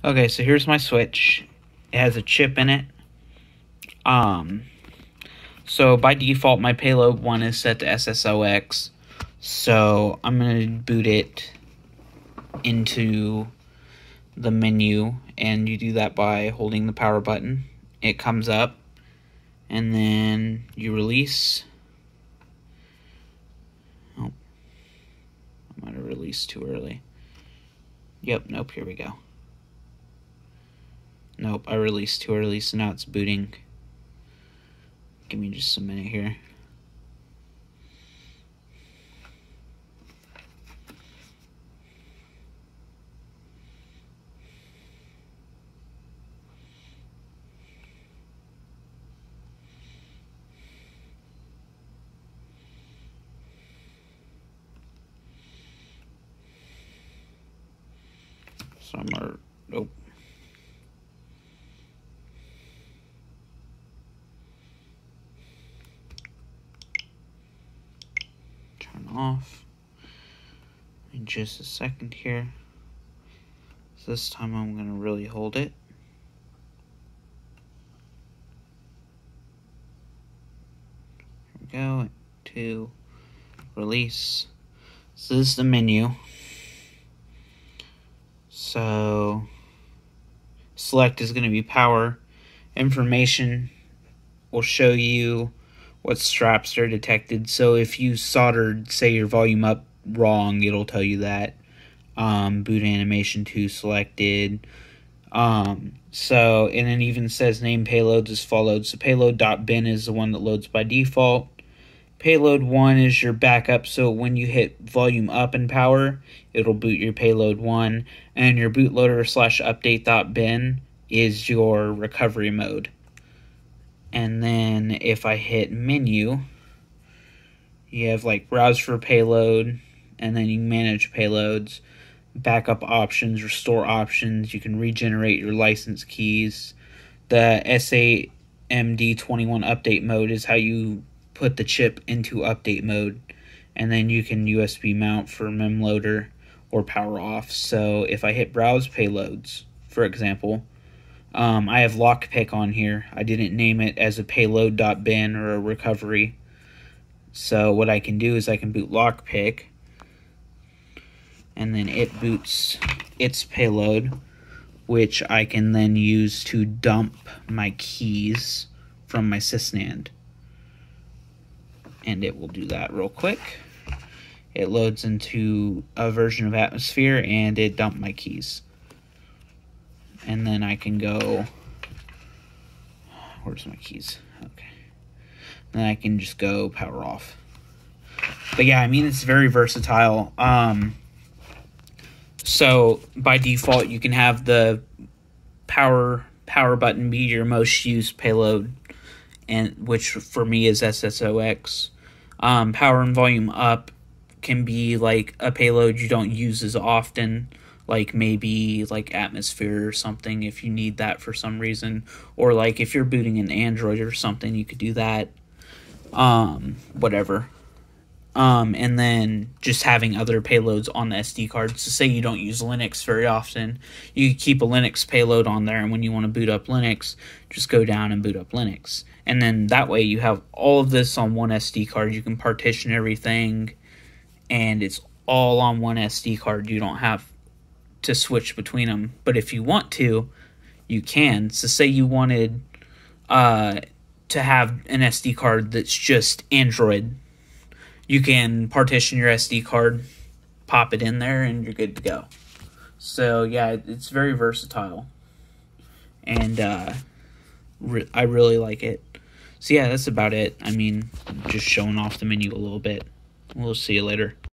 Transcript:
Okay, so here's my Switch. It has a chip in it. So by default, my payload 1 is set to SSOX. So I'm going to boot it into the menu, and you do that by holding the power button. It comes up, and then you release. Oh, I might have released too early. Yep, nope, here we go. Nope, I released too early, so now it's booting. Give me just a minute here. Nope. Turn off. In just a second here. So this time I'm going to really hold it. Here we go. To release. So this is the menu. So select is going to be power. Information will show you what straps are detected. So if you soldered, say, your volume up wrong, it'll tell you that. Boot animation 2 selected. So, and it even says name payloads as followed. So payload.bin is the one that loads by default. Payload 1 is your backup, so when you hit volume up in power, it'll boot your payload 1. And your bootloader / update.bin is your recovery mode. And then if I hit menu, you have like browse for payload, and then you can manage payloads, backup options, restore options. You can regenerate your license keys. The SAMD21 update mode is how you put the chip into update mode, and then you can USB mount for memloader or power off. So if I hit browse payloads, for example, I have lockpick on here. I didn't name it as a payload.bin or a recovery. So what I can do is I can boot lockpick, and then it boots its payload, which I can then use to dump my keys from my sysnand. And it will do that real quick. It loads into a version of Atmosphere, and it dumped my keys. And then I can go... Where's my keys? Okay. Then I can just go power off. But yeah, I mean, it's very versatile. So by default, you can have the power button be your most used payload, and which for me is SSOX. Power and volume up can be like a payload you don't use as often, like maybe like Atmosphere or something if you need that for some reason, or like if you're booting an Android or something, you could do that. Whatever. And then just having other payloads on the SD card. So say you don't use Linux very often, you keep a Linux payload on there, and when you want to boot up Linux, just go down and boot up Linux. And then that way you have all of this on one SD card. You can partition everything, and it's all on one SD card. You don't have to switch between them. But if you want to, you can. So say you wanted to have an SD card that's just Android, you can partition your SD card, pop it in there, and you're good to go. So yeah, it's very versatile, and I really like it. So yeah, that's about it. I mean, just showing off the menu a little bit. We'll see you later.